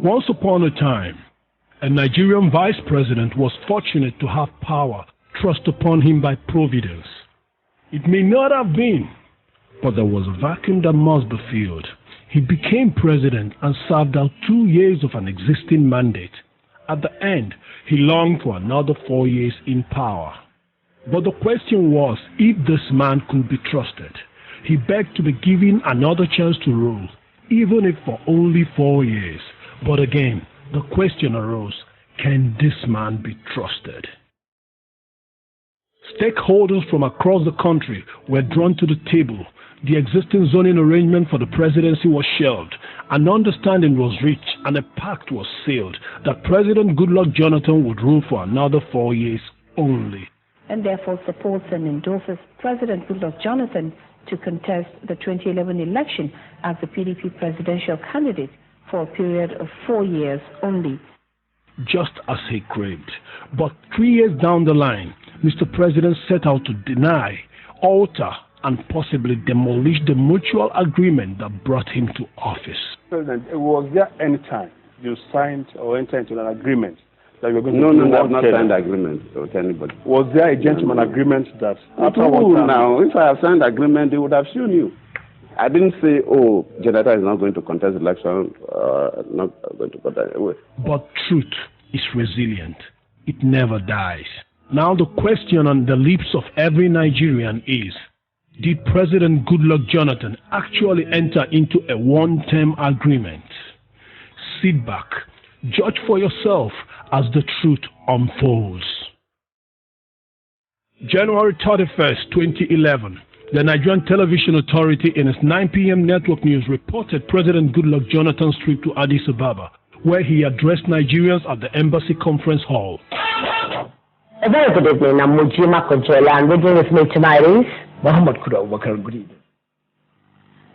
Once upon a time, a Nigerian vice president was fortunate to have power thrust upon him by Providence. It may not have been, but there was a vacuum that must be filled. He became president and served out 2 years of an existing mandate. At the end, he longed for another 4 years in power. But the question was if this man could be trusted. He begged to be given another chance to rule, even if for only 4 years. But again, the question arose, can this man be trusted? Stakeholders from across the country were drawn to the table. The existing zoning arrangement for the presidency was shelved. An understanding was reached and a pact was sealed that President Goodluck Jonathan would rule for another 4 years only. And therefore supports and endorses President Goodluck Jonathan to contest the 2011 election as the PDP presidential candidate for a period of 4 years only. Just as he craved. But 3 years down the line, Mr. President set out to deny, alter, and possibly demolish the mutual agreement that brought him to office. President, was there any time you signed or entered into an agreement that you were going to No, I've not signed agreement with anybody. Was there a gentleman agreement that after one time? Now, if I have signed agreement, they would have shown you. I didn't say, oh, Jonathan is not going to contest the election, not going to contest it. But truth is resilient. It never dies. Now the question on the lips of every Nigerian is, did President Goodluck Jonathan actually enter into a one-term agreement? Sit back, judge for yourself as the truth unfolds. January 31st, 2011, the Nigerian Television Authority in its 9 p.m. network news reported President Goodluck Jonathan's trip to Addis Ababa, where he addressed Nigerians at the Embassy Conference Hall. A very good evening. I'm Mujima Kojola, and reading with me tonight is Muhammad Kuda Wakar. Good evening.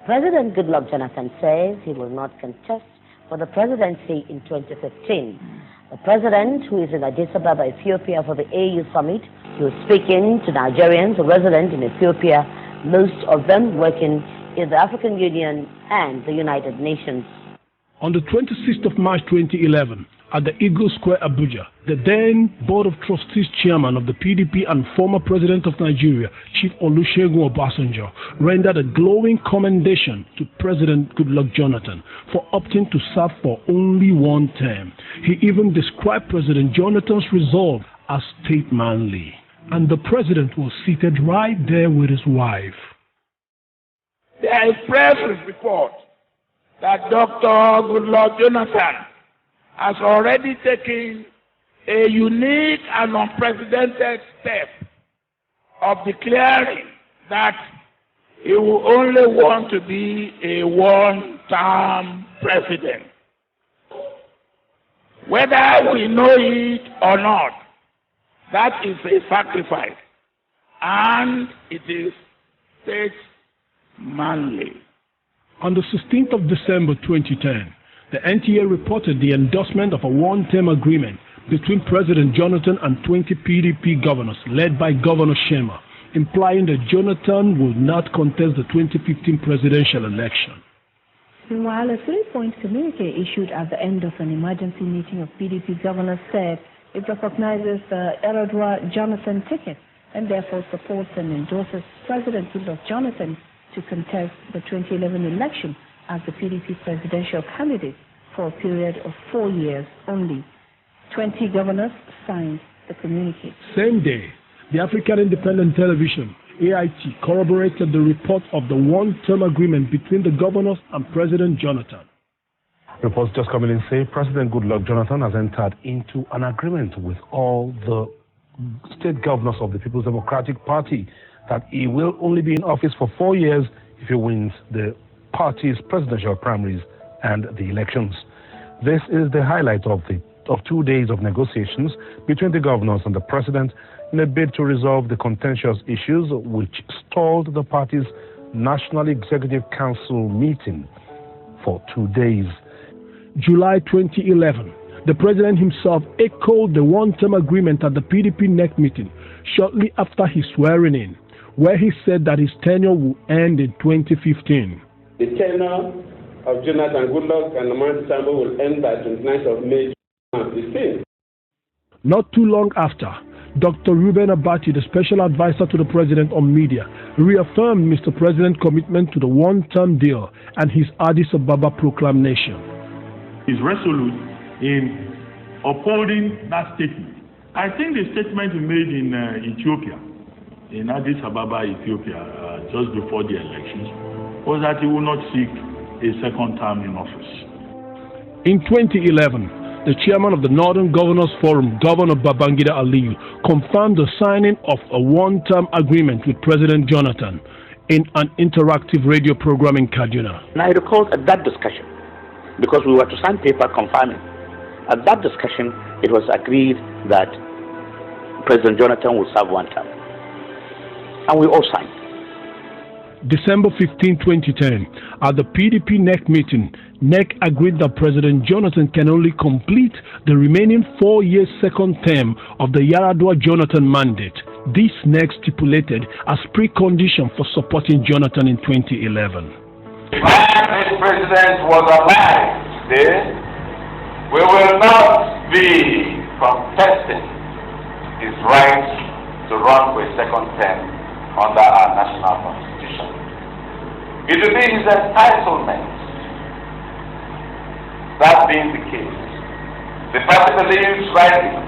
President Goodluck Jonathan says he will not contest for the presidency in 2015. The president, who is in Addis Ababa, Ethiopia for the AU summit, he was speaking to Nigerians resident in Ethiopia, most of them working in the African Union and the United Nations. On the 26th of March 2011, at the Eagle Square, Abuja, the then Board of Trustees chairman of the PDP and former president of Nigeria, Chief Olusegun Obasanjo, rendered a glowing commendation to President Goodluck Jonathan for opting to serve for only one term. He even described President Jonathan's resolve as statesmanly. And the president was seated right there with his wife. There is press report that Dr. Goodluck Jonathan has already taken a unique and unprecedented step of declaring that he will only want to be a one-term president. Whether we know it or not, that is a sacrifice, and it is statesmanly. On the 16th of December 2010, the NTA reported the endorsement of a one-term agreement between President Jonathan and 20 PDP governors led by Governor Shema, implying that Jonathan will not contest the 2015 presidential election. Meanwhile, a three-point communique issued at the end of an emergency meeting of PDP governors said it recognizes the Goodluck Jonathan ticket and therefore supports and endorses President Goodluck Jonathan to contest the 2011 election as the PDP presidential candidate for a period of 4 years only. 20 governors signed the communique. Same day, the African Independent Television, AIT, corroborated the report of the one-term agreement between the governors and President Jonathan. Reports just coming in say President Goodluck Jonathan has entered into an agreement with all the state governors of the People's Democratic Party that he will only be in office for 4 years if he wins the party's presidential primaries and the elections. This is the highlight of 2 days of negotiations between the governors and the president in a bid to resolve the contentious issues which stalled the party's National Executive Council meeting for 2 days. July 2011, the president himself echoed the one-term agreement at the PDP NEC meeting shortly after his swearing in, where he said that his tenure will end in 2015. The tenure of Jonathan Goodluck and Nnamdi Sambo will end by 29th of May 2015. Not too long after, Dr. Reuben Abati, the special advisor to the president on media, reaffirmed Mr. President's commitment to the one-term deal and his Addis Ababa proclamation. He's resolute in upholding that statement. I think the statement he made in Ethiopia, in Addis Ababa, Ethiopia, just before the elections, was that he will not seek a second term in office. In 2011, the chairman of the Northern Governors Forum, Governor Babangida Aliyu, confirmed the signing of a one-term agreement with President Jonathan in an interactive radio program in Kaduna. And I recall at that discussion, because we were to sign paper confirming, at that discussion it was agreed that President Jonathan will serve one term. And we all signed. December 15, 2010, at the PDP NEC meeting, NEC agreed that President Jonathan can only complete the remaining 4-year second term of the Yaradua Jonathan mandate. This NEC stipulated as precondition for supporting Jonathan in 2011. If this president was alive today, we will not be contesting his right to run for a second term under our national constitution. It will be his entitlement. That being the case, the party believes rightly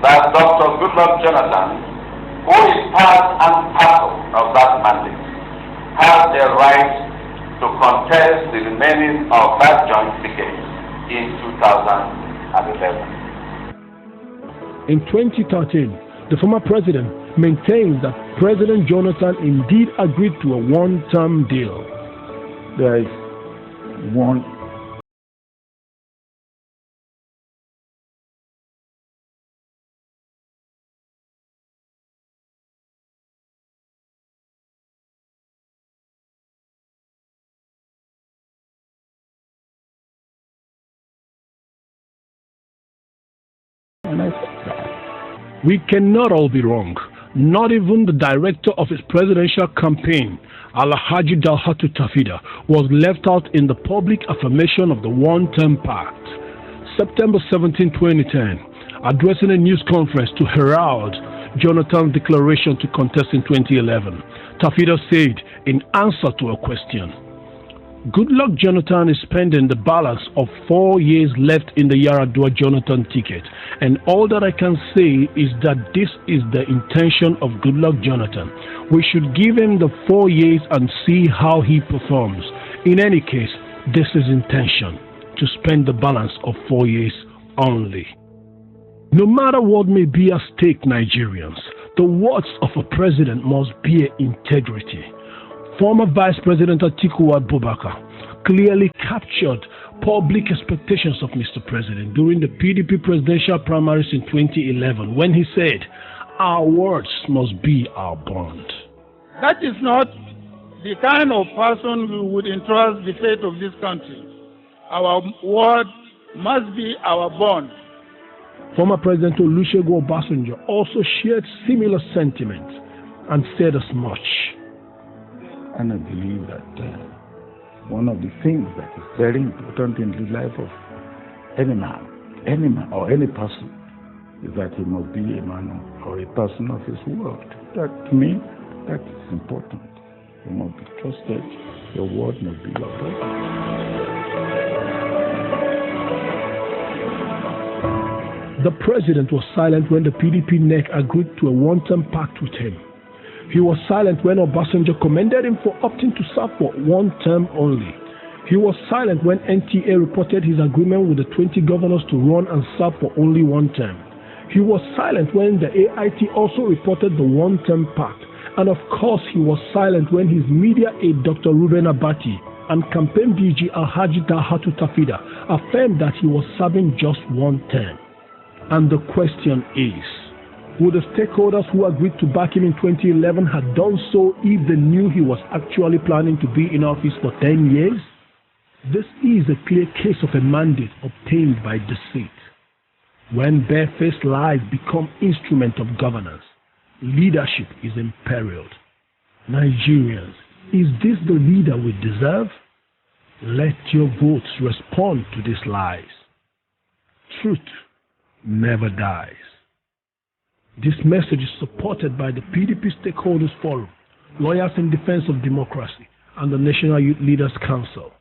that Dr. Goodluck Jonathan, who is part and parcel of that mandate, has a right to contest the remaining of that joint ticket in 2011. In 2013, the former president maintains that President Jonathan indeed agreed to a one-term deal. There is one and I said that. We cannot all be wrong. Not even the director of his presidential campaign, Alhaji Dalhatu Tafida, was left out in the public affirmation of the one-term pact. September 17, 2010, addressing a news conference to herald Jonathan's declaration to contest in 2011, Tafida said in answer to a question, Goodluck Jonathan is spending the balance of 4 years left in the Yaradua Jonathan ticket, and all that I can say is that this is the intention of Goodluck Jonathan. We should give him the 4 years and see how he performs. In any case, this is intention, to spend the balance of 4 years only. No matter what may be at stake, Nigerians, the words of a president must bear integrity. Former Vice President Atiku Abubakar clearly captured public expectations of Mr. President during the PDP presidential primaries in 2011 when he said, "Our words must be our bond." That is not the kind of person who would entrust the fate of this country. Our word must be our bond. Former President Olusegun Obasanjo also shared similar sentiments and said as much. And I believe that one of the things that is very important in the life of any man or any person is that he must be a man or a person of his word. That, to me, that is important. You must be trusted. Your word must be your word. The president was silent when the PDP NEC agreed to a one-term pact with him. He was silent when Obasanjo commended him for opting to serve for one term only. He was silent when NTA reported his agreement with the 20 governors to run and serve for only one term. He was silent when the AIT also reported the one-term pact. And of course, he was silent when his media aide Dr. Reuben Abati and campaign DG Alhaji Dalhatu Tafida affirmed that he was serving just one term. And the question is, would the stakeholders who agreed to back him in 2011 have done so if they knew he was actually planning to be in office for 10 years? This is a clear case of a mandate obtained by deceit. When barefaced lies become instruments of governance, leadership is imperiled. Nigerians, is this the leader we deserve? Let your votes respond to these lies. Truth never dies. This message is supported by the PDP Stakeholders Forum, Lawyers in Defense of Democracy, and the National Youth Leaders Council.